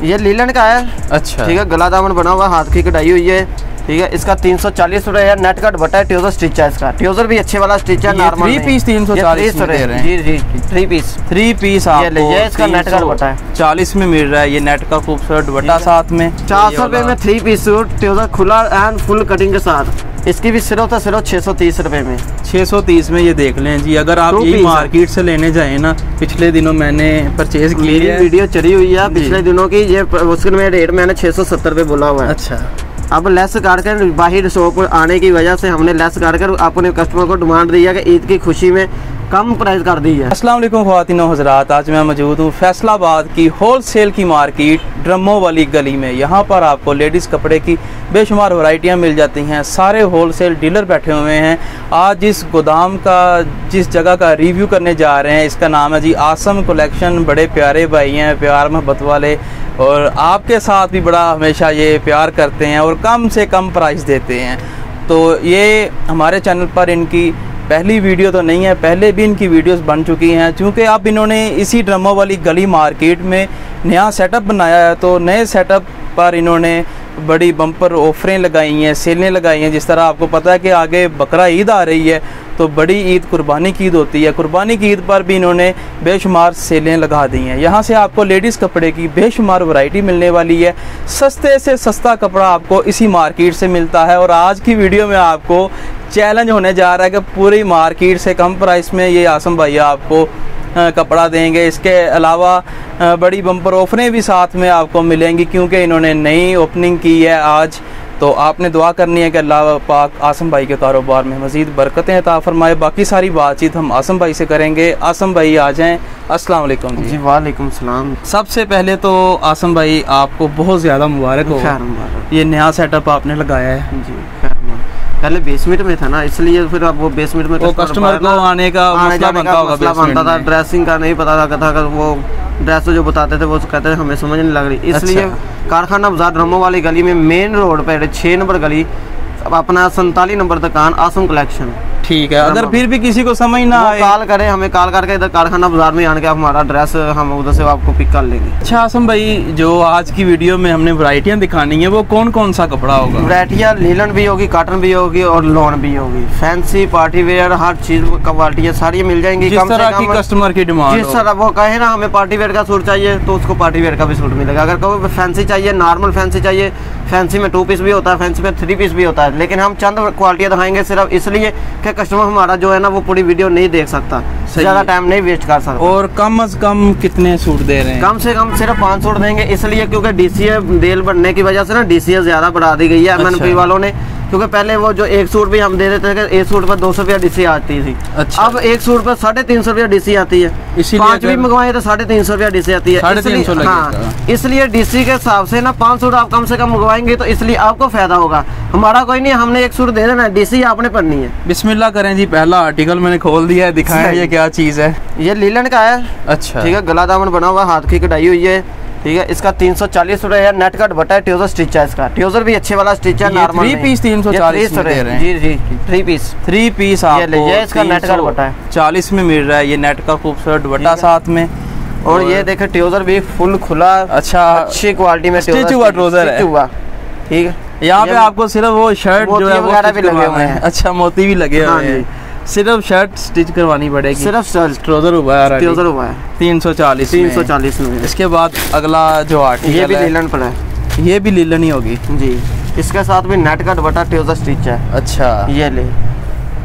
ये लीलन का है। अच्छा ठीक है, गला दामन बना हुआ, हाथ की कढ़ाई हुई है। ठीक है, इसका 340 रुपए है। नेट का दुपट्टा है, ट्राउजर स्टिच है इसका। ट्राउजर भी अच्छे वाला स्टिच है, नॉर्मल 3 पीस 340 में दे रहे हैं। जी 3 पीस आपको ये इसका नेट का दुपट्टा है, 40 में मिल रहा है। ये नेट का खूबसूरत दुपट्टा साथ में 400 रुपए में 3 पीस सूट, ट्राउजर खुला एंड फुल कटिंग के साथ। इसकी भी सिर्फ 630 रुपए में। 630 में ये देख लें जी। अगर आप ये मार्केट से लेने जाएं ना, पिछले दिनों मैंने परचेज की है, वीडियो चली हुई है पिछले दिनों की। ये उसके रेट मैंने 670 रुपए बोला हुआ है। अच्छा, अब लेस काटकर बाहर शॉप आने की वजह से हमने लेस काटकर अपने कस्टमर को डिमांड दी है कि ईद की खुशी में कम प्राइस कर दी है। अस्सलाम वालेकुम ख्वातीन व हज़रात, आज मैं मौजूद हूँ फैसलाबाद की होलसेल की मार्केट ड्रमों वाली गली में। यहाँ पर आपको लेडीज़ कपड़े की बेशुमार वैरायटियाँ मिल जाती हैं। सारे होलसेल डीलर बैठे हुए हैं। आज इस गोदाम का, जिस जगह का रिव्यू करने जा रहे हैं, इसका नाम है जी आसम कलेक्शन। बड़े प्यारे भाई हैं, प्यार मोहब्बत वाले, और आपके साथ भी बड़ा हमेशा ये प्यार करते हैं और कम से कम प्राइस देते हैं। तो ये हमारे चैनल पर इनकी पहली वीडियो तो नहीं है, पहले भी इनकी वीडियोस बन चुकी हैं। चूँकि अब इन्होंने इसी ड्रमों वाली गली मार्केट में नया सेटअप बनाया है, तो नए सेटअप पर इन्होंने बड़ी बम्पर ऑफरें लगाई हैं, सेलें लगाई हैं। जिस तरह आपको पता है कि आगे बकरा ईद आ रही है, तो बड़ी ईद कुर्बानी की ईद होती है। कुर्बानी की ईद पर भी इन्होंने बेशुमार सेलें लगा दी हैं। यहाँ से आपको लेडीज़ कपड़े की बेशुमार वैरायटी मिलने वाली है। सस्ते से सस्ता कपड़ा आपको इसी मार्केट से मिलता है। और आज की वीडियो में आपको चैलेंज होने जा रहा है कि पूरी मार्केट से कम प्राइस में ये आसम भैया आपको कपड़ा देंगे। इसके अलावा बड़ी बम्पर ऑफरें भी साथ में आपको मिलेंगी, क्योंकि इन्होंने नई ओपनिंग की है आज। तो आपने दुआ करनी है कि अल्लाह पाक आसम भाई के कारोबार में मज़ीद बरकतें अता फरमाए। बाकी सारी बातचीत हम आसम भाई से करेंगे। आसम भाई आ जाएं। अस्सलाम वालेकुम जी। वालेकुम सलाम। सबसे पहले तो आसम भाई आपको बहुत ज़्यादा मुबारक हो, ये नया सेटअप आपने लगाया है जी। पहले बेसमेंट में था ना, इसलिए फिर अब वो बेसमेंट में कस्टमर को आने का मसला बनता था। ड्रेसिंग का नहीं पता था वो ड्रेस जो बताते थे वो कहते थे हमें समझ नहीं लग रही। इसलिए कारखाना बाजार ड्रमों वाली गली में मेन रोड पे 6 नंबर गली, अपना 47 नंबर दुकान आसम कलेक्शन। ठीक है, अगर फिर भी किसी को समझ ना आए, कॉल करें हमें, कॉल करके इधर कारखाना बाजार में आने के हमारा एड्रेस हम उधर से आपको पिक कर लेंगे। अच्छा आसम भाई, जो आज की वीडियो में हमने वैरायटियां दिखानी है, वो कौन कौन सा कपड़ा होगा? वैरायटियां लीलन भी होगी, कॉटन भी होगी और लॉन भी होगी। फैंसी पार्टी वेयर हर चीज क्वालिटी सारी मिल जाएंगी। जिस तरह की कस्टमर की डिमांड, जिस तरह वो कहे ना हमें पार्टी वेयर का सूट चाहिए तो उसको पार्टी वेयर का भी सूट मिलेगा। अगर कहो फैंसी चाहिए, नॉर्मल फैंसी चाहिए, फैंसी में 2 पीस भी होता है, फैंसी में 3 पीस भी होता है। लेकिन हम चंद क्वालिटियां दिखाएंगे सिर्फ इसलिए कि कस्टमर हमारा जो है ना वो पूरी वीडियो नहीं देख सकता, ज़्यादा टाइम नहीं वेस्ट कर सकता। और कम से कम कितने सूट दे रहे हैं? कम से कम सिर्फ 5 सूट देंगे, इसलिए क्योंकि DCA डील बढ़ने की वजह से ना DCA ज़्यादा बढ़ा दी गई है MNP वालों ने। क्योंकि पहले वो जो एक सूट भी हम दे देते थे कि एक सूट पर 200 रुपया DCA आती थी। अच्छा। अब एक सूट पर 350 रुपया DCA आती है। 5 भी मंगवाए तो 350 रुपया DCA आती है। हाँ, इसलिए DC के हिसाब से ना 5 सूट आप कम से कम मंगवाएंगे तो इसलिए आपको फायदा होगा। हमारा कोई नहीं, हमने एक सूट दे देना है, DCA आपने पढ़नी है। बिस्मिल्लाह करें जी। पहला आर्टिकल मैंने खोल दिया है, दिखाएं ये क्या चीज़ है। ये लीलन का है। अच्छा। ठीक है, गला दामन बना हुआ, हाथ की कढ़ाई हुई है। ठीक है, इसका 340 रुपए है। नेट का दुपट्टा है, ट्राउजर स्टिच है इसका। ट्राउजर भी अच्छे वाला स्टिच है, नॉर्मल 3 पीस 340 में दे रहे हैं। जी 3 पीस आपको ये इसका नेट का दुपट्टा है, 40 में मिल रहा है। ये नेट का खूबसूरत दुपट्टा साथ में, और ये देखे ट्राउजर भी फुल खुला, अच्छा अच्छी क्वालिटी में स्टिच हुआ ट्राउजर है। ठीक है, यहाँ पे आपको सिर्फ वो शर्ट जो है वगैरह भी लगे हुए हैं। अच्छा, मोती भी लगे हुए हैं। सिर्फ शर्ट स्टिच करवानी पड़ेगी, सिर्फ ट्राउजर हुआ है, 340 में। इसके बाद अगला जो आर्टिकल ये भी लीलन पड़ा है, ये भी लीलन ही होगी जी। इसके साथ भी नेट का दुपट्टा ट्राउजर स्टिच है। अच्छा, ये ले।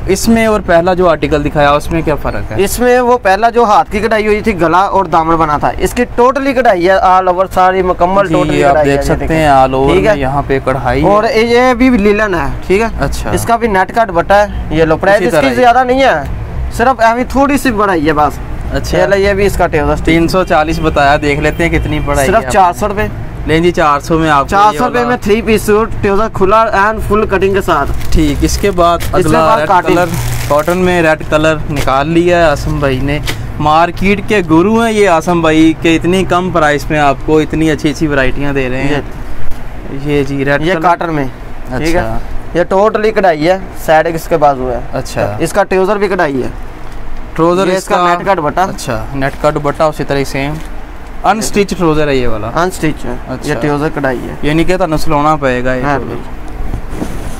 इसमें और पहला जो आर्टिकल दिखाया उसमें क्या फर्क है? इसमें वो पहला जो हाथ की कढ़ाई हुई थी, गला और दामन बना था, इसकी टोटली कढ़ाई है, ऑल ओवर सारी मुकम्मल टोटली आप देख सकते हैं ऑल ओवर में यहाँ पे कढ़ाई, और ये भी लीलन है। ठीक है, अच्छा। इसका भी नेट का दुपट्टा है। ये लो, प्राइस इसकी ज्यादा नहीं है, सिर्फ अभी थोड़ी सी बढ़ाई है बस। अच्छा, ये भी इसका 340 बताया, देख लेते हैं कितनी बढ़ाई। सिर्फ 400 रुपए लें जी। 400 में आप 400 रुपए में 3 पीस सूट, ट्राउजर खुला एंड फुल कटिंग के साथ। ठीक, इसके बाद अगला रेड कलर, कॉटन में रेड कलर निकाल लिया है आसम भाई ने। मार्केट के गुरु हैं ये आसम भाई के, इतनी कम प्राइस में आपको इतनी अच्छी वैरायटियां दे रहे हैं। ये जी रेड, ये कॉटन में। ठीक है, ये टोटली कढ़ाई है, साइड इसके बाजू है। अच्छा, इसका ट्राउजर भी कढ़ाई है, ट्राउजर इसका नेट का दुपट्टा। अच्छा, नेट का दुपट्टा उसी तरह सेम। अनस्टिच ट्राउजर है ये वाला, अनस्टिच है। अच्छा। ये ट्राउजर कढ़ाई है, यानी कि तुहानू सिलाना पड़ेगा ये। हाँ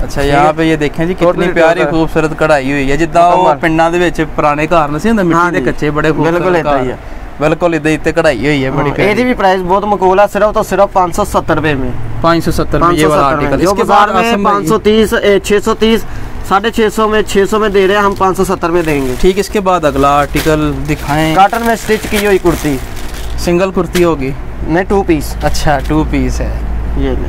अच्छा, यहाँ पे ये देखें जी कितनी प्यारी खूबसूरत कढ़ाई हुई है, जिद्दां वो पिंडां दे विच पुराने घर नहीं सी हुंदे मिट्टी दे कच्चे बड़े खूबसूरत घर, बिल्कुल इदां इत्ते कढ़ाई हुई है बड़ी प्यारी। ਇਹਦੀ भी प्राइस बहुत मकबूल है, सिर्फ तो सिर्फ 570 रुपए में, 570 में ये वाला आर्टिकल। इसके बाद में 530 630 650 में 600 में दे रहे हैं हम, 570 में देंगे। ठीक, इसके बाद अगला आर्टिकल दिखाएं। कॉटन में स्टिच की हुई कुर्ती, सिंगल कुर्ती होगी नहीं 2 पीस। अच्छा 2 पीस है, ये ले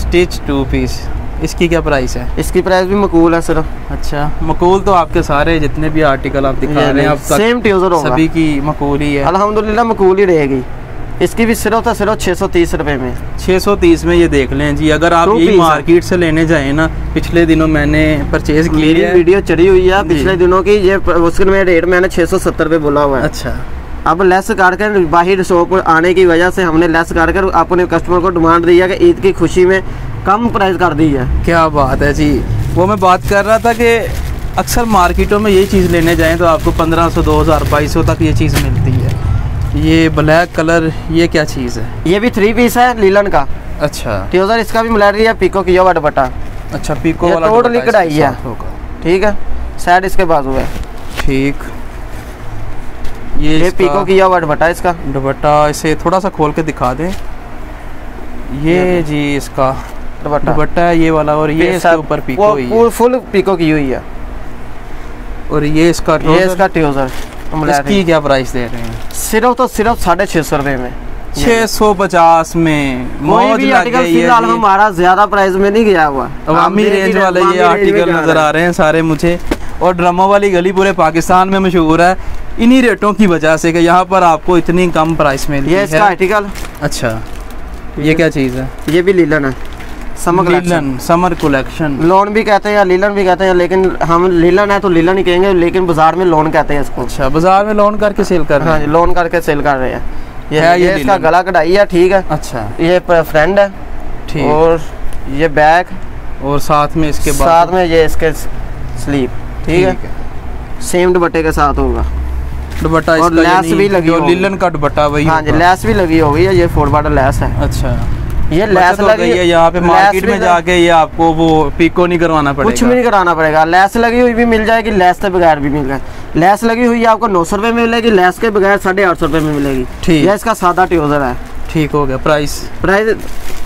स्टिच 2 पीस। इसकी क्या प्राइस है? इसकी प्राइस भी मकबूल है सिर्फ। अच्छा, मकबूल तो आपके सारे जितने भी आर्टिकल आप दिखा रहे हैं अब तक सेम ट्राउजर होगा, सभी की मकबूल ही है अल्हम्दुलिल्लाह, मकबूल ही रहेगी। इसकी भी सिर्फ तो सिर्फ 630 रुपए में, 630 में ये देख लें जी। अगर आप यही मार्केट से लेने जाएं ना, पिछले दिनों मैंने परचेज की है, वीडियो चढ़ी हुई है पिछले दिनों की, ये उसमें रेट मैंने 670 रुपए बोला हुआ है। अच्छा, अब लेस करके बाहर शॉप आने की वजह से हमने लेस करके अपने कस्टमर को डिमांड दी है कि ईद की खुशी में कम प्राइस कर दी है। क्या बात है जी। वो मैं बात कर रहा था कि अक्सर मार्केटों में यही चीज़ लेने जाएं तो आपको 1500 2000 2200 तक ये चीज़ मिलती है। ये ब्लैक कलर, ये क्या चीज़ है? ये भी 3 पीस है लीलन का। अच्छा, ट्राउजर इसका भी मिला रही है, पीको किया हुआ दुपट्टा। अच्छा, पीको वाला टोटली कढ़ाई है, ठीक है। साइड इसके बाजू है, ठीक। ये पीको किया हुआ दुपट्टा, इसका दुपट्टा इसे थोड़ा सा खोल के दिखा दें। ये जी इसका दुपट्टा है ये वाला, और ये इसके ऊपर पीको हुई है, फुल पीको की हुई है। और ये इसका ट्राउजर। इसकी क्या प्राइस दे रहे हैं? सिर्फ तो सिर्फ 650 रुपए में, 650 में मौज लग गई है। हमारा ज्यादा प्राइस में नहीं गया हुआ, अवामी रेंज वाले ये आर्टिकल नजर आ रहे हैं सारे मुझे। और ड्रमों वाली गली पूरे पाकिस्तान में मशहूर है इन्हीं रेटों की वजह से कि यहाँ पर आपको इतनी कम प्राइस में ये इसका आर्टिकल। अच्छा, ये क्या चीज़ है? ये भी लीलन है, समर कलेक्शन। लोन भी कहते हैं या लीलन भी कहते हैं, लेकिन हम लीलन है तो लीलन ही कहेंगे, लेकिन बाजार में लोन कहते हैं इसको। अच्छा, बाजार में लोन करके सेल कर रहे हैं? हाँ, लोन करके सेल कर रहे हैं। ये इसका गला कढ़ाई है, ठीक है। अच्छा, ये फ्रंट है, ठीक। और ये बैक, और साथ में इसके साथ में ये इसके स्लीव, ठीक है। सेम दुपट्टे के साथ होगा दुपट्टा, और लैस भी लगी होगी, लीलन का दुपट्टा वही। हाँ जी, लैस भी लगी होगी, ये 4 बॉर्डर लैस है। अच्छा, ये लैस लगी है यहाँ पे मार्केट में जाके, ये आपको वो पीको नहीं करवाना पड़ेगा, कुछ भी नहीं कराना पड़ेगा। लैस लगी हुई भी मिल जाएगी, लैस के बगैर भी मिल जाएगी। लैस लगी हुई आपको 900 रुपए में मिलेगी, लैस के बगैर 850 रुपए में मिलेगी। ठीक, ये इसका सादा ट्राउजर है। ठीक हो गया। प्राइस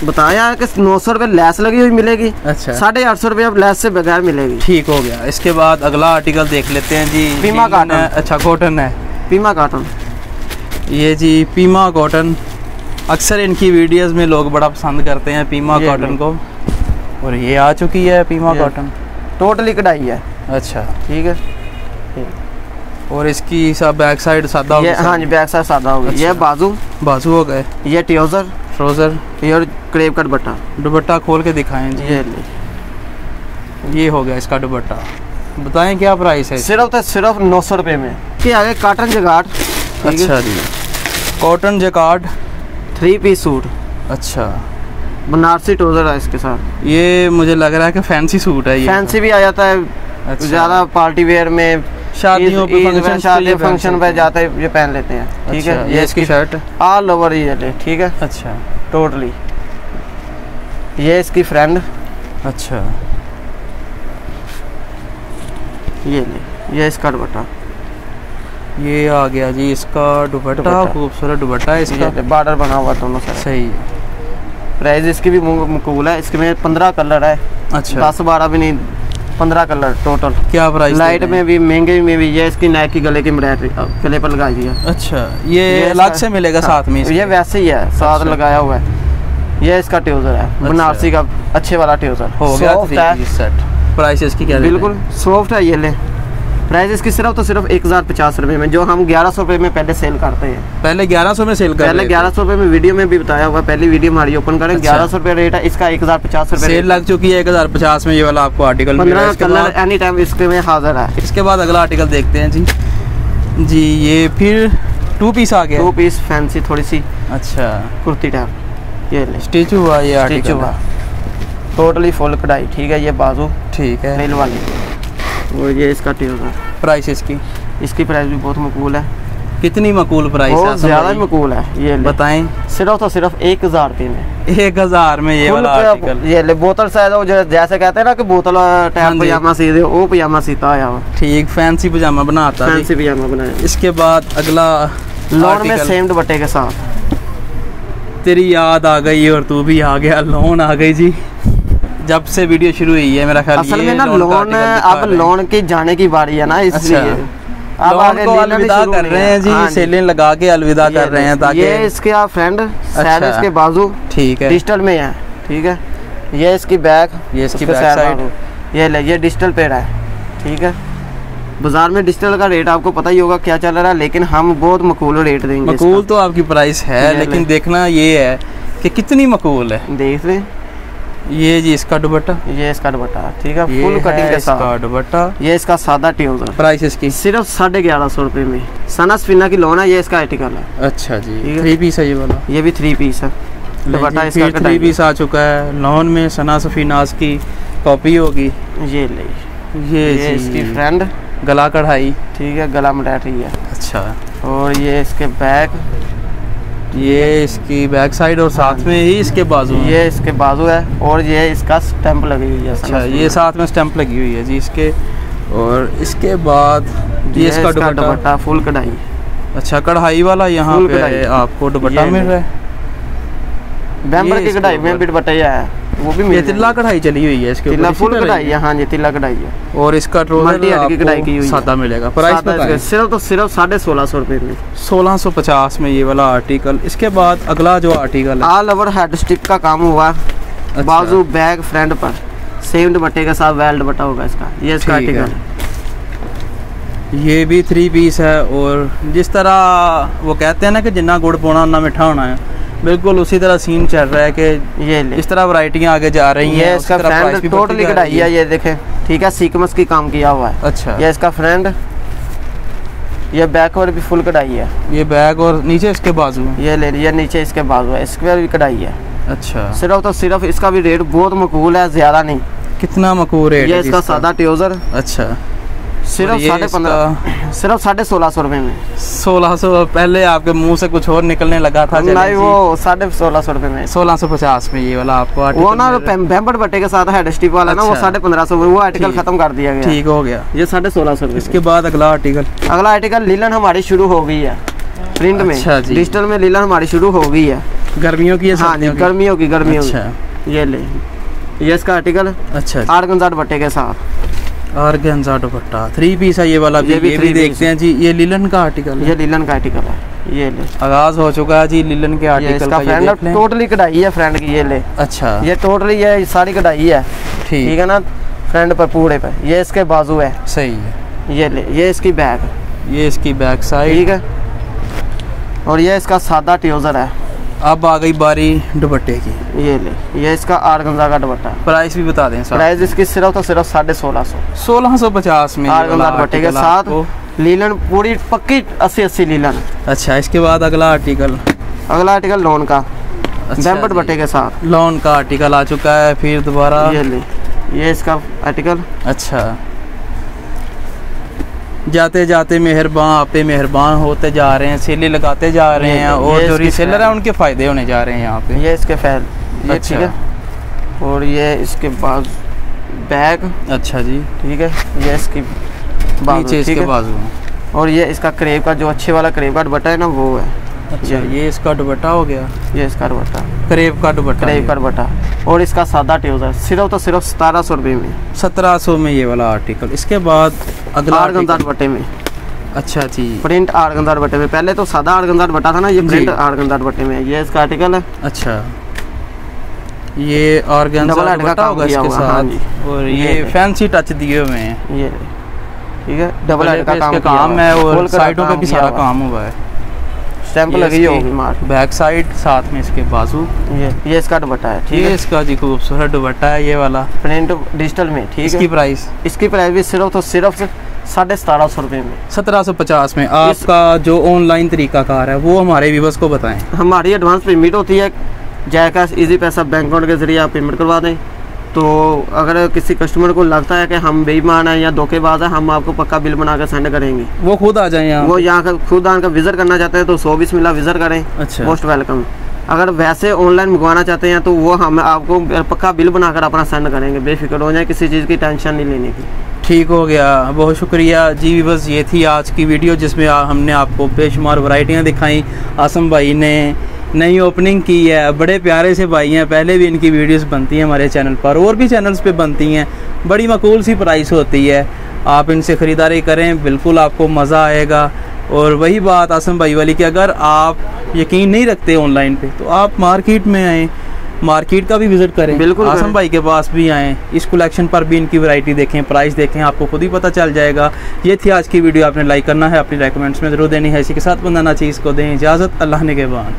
बताया कि 900 रुपए लैस लगी हुई मिलेगी। अच्छा, 850 रुपए अब लैस से बगैर मिलेगी। ठीक हो गया। इसके बाद अगला आर्टिकल देख लेते हैं जी। Pima cotton. अच्छा, कॉटन है, पीमा कॉटन। ये जी पीमा कॉटन, अक्सर इनकी वीडियोस में लोग बड़ा पसंद करते हैं पीमा कॉटन को, और ये आ चुकी है पीमा कॉटन, टोटली कढ़ाई है। अच्छा, ठीक है। और इसकी सब बैक साइड सादा हो गया। हाँ जी, बैक साइड सादा हो गया। अच्छा। ये बाजू हो गए। ये ट्राउजर, ये और क्रेप का दुपट्टा खोल के दिखाएं जी। ये हो गया इसका दुपट्टा। बताएं क्या प्राइस है? सिर्फ 900 रुपए में। के आगे कॉटन जगाट। अच्छा जी, कॉटन जैकार्ड 3 पीस सूट। अच्छा, बनारसी ट्राउजर है इसके साथ। ये मुझे लग रहा है कि फैंसी सूट है। ये फैंसी भी आ जाता है। अच्छा। ज़्यादा पार्टी वेयर में, शादियों पे, शादी फंक्शन पे जाते ये पहन लेते हैं। ठीक है। ये इसकी शर्ट ऑल ओवर ये, ठीक है। अच्छा, टोटली। ये इसकी फ्रेंड। अच्छा, ये इसका दुपट्टा। ये आ गया जी इसका दुपट्टा, खूबसूरत दुपट्टा है इसका, बॉर्डर बना हुआ दोनों साइड। सही है। प्राइस इसकी भी मकबूल है। इसमें 15 कलर है। अच्छा, 10-12 भी नहीं, 15 कलर टोटल। क्या प्राइस? लाइट में भी, महंगे में भी। ये इसकी नाइक की गले की एम्ब्रॉयडरी गले पर लगाई हुई है। अच्छा, ये अलग से मिलेगा साथ में? ये वैसे ही है, साथ लगाया हुआ है। ये इसका ट्राउजर है, बनारसी का अच्छे वाला ट्राउजर हो गया। प्राइस इसकी क्या? बिल्कुल सॉफ्ट है। ये ले, प्राइस इसकी सिर्फ 1050 रुपए में, जो हम 1100 रुपए में पहले सेल करते हैं। पहले 1100 में सेल करते हैं? पहले 1100 रुपए में, वीडियो में भी बताया हुआ। पहली वीडियो हमारी ओपन करें। 1100 रुपए रेट है इसका, 1050 रुपए सेल लग चुकी है। 1050 में ये वाला आपको आर्टिकल 15 कलर एनी टाइम इसके में हाजिर है। इसके बाद अगला आर्टिकल देखते हैं जी। ये फिर 2 पीस आ गया। 2 पीस फैंसी थोड़ी सी। अच्छा, कुर्ती टाइप। ये ले, स्टिच हुआ ये आर्टिकल, टोटली फुल कढ़ाई। ठीक है। ये बाजू, ठीक है, रेल वाली। और ये इसका ट्राउजर। प्राइस इसकी? इसकी प्राइस भी बहुत मकबूल है। कितनी मकूल प्राइस है? बहुत ज्यादा मकूल है। ये बताएं। सिर्फ तो सिर्फ 1000 रुपये में, 1000 में ये वाला आर्टिकल। ये ले बोतल साइज हो, जैसे कहते हैं ना कि बोतल टाइप पजामा सी दे, वो पजामा सीता आया हुआ। ठीक, फैंसी पजामा बनाता है, फैंसी पजामा बनाया। इसके बाद अगला लॉन में सेम दुपट्टे के साथ। तेरी याद आ गई और तू भी आ गया, लोन आ गई जी। जब से वीडियो शुरू हुई है मेरा ख्याल असल में ना लोन, अब लोन की जाने की बारी है ना, इसलिए अब लोन को अलविदा कर रहे हैं जी। सेलिंग लगा के अलविदा कर रहे हैं ताकि ये इसके आप फ्रेंड शायद इसके बाजू ठीक है डिजिटल में है। ठीक है, ये इसकी बैक, ये इसकी बैक साइड, ये ले, ये डिजिटल पे है। ठीक है, बाजार में डिजिटल का रेट आपको पता ही होगा क्या चल रहा है, लेकिन हम बहुत मकूल रेट देंगे। मकूल तो आपकी प्राइस है, लेकिन देखना ये है कि कितनी मकूल है। देख रहे, ये जी इसका दुपट्टा, ये इसका दुपट्टा। ठीक है, फुल कटिंग के साथ दुपट्टा। ये इसका सादा ट्राउजर। प्राइस इसकी सिर्फ 1150 रुपये में। सना स्पिना की लोन है, ये इसका आर्टिकल है। अच्छा जी, 3 पीस है ये वाला। ये भी 3 पीस है। दुपट्टा इसका 3 पीस आ चुका है। लोन में सना सफीनाज की कॉपी होगी। ये ले, ये इसकी फ्रेंड गला कढ़ाई। ठीक है, गला मटैटरी है। अच्छा, और ये इसके बैक, ये इसकी बैक साइड और साथ में ही इसके बाजू, ये इसके बाजू है। और ये इसका स्टैंप लगी हुई है। अच्छा, ये साथ में स्टैंप लगी हुई है जी इसके। और इसके बाद ये इसका दुपट्टा फुल कढ़ाई। अच्छा, कढ़ाई वाला यहाँ पे आपको दुपट्टा मिल रहा है। बैम्बर की कढ़ाई में दुपट्टा है, वो भी ये तिल्ला कढ़ाई चली हुई है इसके ऊपर। फुल कढ़ाई है। हाँ जी, तिल्ला कढ़ाई है। और इसका ट्राउजर की कढ़ाई की हुई सादा मिलेगा। प्राइस बताएं। सिर्फ तो सिर्फ 1650 रुपये में, 1650 में ये वाला आर्टिकल। इसके बाद अगला जो आर्टिकल है, ऑल ओवर हेड स्टिक का काम हुआ। अच्छा। बाजू बैक फ्रंट पर सेम दुपट्टे के साथ वेल दुपट्टा होगा इसका। ये इसका आर्टिकल, ये भी 3 पीस है। और जिस तरह वो कहते हैं ना कि जिन्ना गुड़ पाना उतना मिठा होना है, बिल्कुल उसी तरह सीन चल रहा है कि ये इस तरह वैरायटियां आगे जा रही हैं। इसका फ्रेंड टोटली कढ़ाई है, ये देखें। ठीक है, सीक्वेंस की काम किया हुआ है। अच्छा, ये इसका फ्रेंड, ये बैक और भी फुल कढ़ाई है। ये बैक और नीचे इसके बाजू, ये ले लिया, नीचे इसके बाजू है, इसके भी कढ़ाई है। अच्छा, सिर्फ तो सिर्फ इसका भी रेट बहुत मकबूल है, ज्यादा नहीं। कितना मकबूल रेट? ये इसका सादा ट्राउजर। अच्छा, सिर्फ 15.5, सिर्फ 1650 रुपये में। 1600? पहले आपके मुंह से कुछ और निकलने लगा था। नहीं, वो 1650 रुपये में। 1650 में ये वाला आपको आर्टिकल। वो ना बैम्बर बट्टे के साथ हेड स्टिप वाला ना, वो 1550 में, वो आर्टिकल खत्म कर दिया गया। ठीक हो गया, ये 1650 रुपये। इसके बाद अगला आर्टिकल, अगला आर्टिकल लीलन हमारी शुरू हो गई है प्रिंट में। अच्छा जी, डिजिटल में लीलन हमारी शुरू हो गई है। गर्मियों की? हाँ, गर्मियों की। अच्छा, ये ले, ये इसका आर्टिकल। अच्छा, ऑर्गेन्जा दुपट्टे के साथ, ऑर्गेन्जा दुपट्टा 3 पीस है ये वाला। ये भी देखते हैं जी। ये लीलन का आर्टिकल, ये लीलन का आर्टिकल है। ये ले, आगाज हो चुका है जी लीलन के आर्टिकल का। टोटली कढ़ाई है फ्रेंड की। ये ले, अच्छा, ये टोटली है, सारी कढ़ाई है। ठीक है ना, फ्रेंड पर पूरे पर। ये इसके बाजू है। सही है। ये ले, ये इसकी बैक, ये इसकी बैक साइड। ठीक है, और ये इसका सादा ट्राउजर है। अब आ गई बारी दुपट्टे की। ये ले, ये इसका ऑर्गेन्जा का दुपट्टा। प्राइस भी बता दें। प्राइस इसकी सिर्फ तो सिर्फ 1650, 1650 में ऑर्गेन्जा दुपट्टे के साथ। लीलन पूरी पक्की 80 लीलन। अच्छा, इसके बाद अगला आर्टिकल, अगला आर्टिकल लोन का। अच्छा, बैम्बर दुपट्टे के साथ लोन का आर्टिकल आ चुका है। फिर दोबारा ये ले, ये इसका आर्टिकल। अच्छा, जाते जाते मेहरबान आप पे मेहरबान होते जा रहे हैं, सेले लगाते जा रहे हैं, और जो रीसेलर है उनके फायदे होने जा रहे हैं यहाँ पे। ये इसके फैल, ये अच्छा, ठीक है। और ये इसके बाद बैग। अच्छा जी, ठीक है, ये इसकी नीचे इसके बाजू। और ये इसका क्रेप का, जो अच्छे वाला क्रेप का दुपट्टा है ना, वो है। अच्छा, ये इसका दुपट्टा हो गया। ये इसका दुपट्टा, क्रेप का दुपट्टा, क्रेप का दुपट्टा। और इसका सादा ट्राउजर सिर्फ तो सिर्फ 1700 रुपये में, 1700 में ये वाला आर्टिकल। इसके बाद अगला ऑर्गेन्जा दुपट्टे में। अच्छा जी, प्रिंट ऑर्गेन्जा दुपट्टे में। पहले तो सादा ऑर्गेन्जा दुपट्टा था ना, ये प्रिंट ऑर्गेन्जा दुपट्टे में। ये इसका आर्टिकल है। अच्छा, ये ऑर्गेन्जा दुपट्टा होगा इसके साथ। और ये फैंसी टच दिए हुए हैं। ये ठीक है, डबल हेड का काम है, और साइडों पे भी सारा काम हुआ है। स्टैंप लगी होगी मार। बैक साइड, साथ में इसके बाजू। ये इसका दुपट्टा है। ठीक है, इसका जी खूबसूरत दुपट्टा है ये वाला, प्रिंट डिजिटल में। ठीक है, इसकी प्राइस? इसकी प्राइस भी सिर्फ तो सिर्फ 1750 रुपये में, 1750 में। आपका जो ऑनलाइन तरीकाकार है वो हमारे व्यूअर्स को बताएं। हमारी एडवांस पेमेंट होती है, जायका इजी पैसा बैंक अकाउंट के जरिए आप पेमेंट करवा दें। तो अगर किसी कस्टमर को लगता है कि हम बेईमान हैं या धोखेबाज है, हम आपको पक्का बिल बना कर सेंड करेंगे। वो खुद आ जाए यहाँ? वो यहाँ खुद आकर विजिट करना चाहते हैं तो 100 बिस्मिल्लाह विजिट करें। अच्छा, मोस्ट वेलकम। अगर वैसे ऑनलाइन मंगवाना चाहते हैं तो वो हम आपको पक्का बिल बनाकर अपना सेंड करेंगे, बेफिक्र हो जाए, किसी चीज़ की टेंशन नहीं लेने की। ठीक हो गया, बहुत शुक्रिया जी। बस ये थी आज की वीडियो जिसमें हमने आपको बेशुमार वैरायटियाँ दिखाई। आसम भाई ने नई ओपनिंग की है, बड़े प्यारे से भाई हैं, पहले भी इनकी वीडियोस बनती हैं हमारे चैनल पर और भी चैनल्स पे बनती हैं, बड़ी माकूल सी प्राइस होती है। आप इनसे ख़रीदारी करें, बिल्कुल आपको मज़ा आएगा। और वही बात आसम भाई वाली कि अगर आप यकीन नहीं रखते ऑनलाइन पे तो आप मार्केट में आएँ, मार्केट का भी विज़िट करें, बिल्कुल आसम भाई के पास भी आएँ, इस कलेक्शन पर भी इनकी वैरायटी देखें, प्राइस देखें, आपको खुद ही पता चल जाएगा। ये थी आज की वीडियो, आपने लाइक करना है, अपनी रेकमेंड्स में ज़रूर देनी है। इसी के साथ बंदा ना चीज़ को दें इजाज़त, अल्लाह ने के बाद।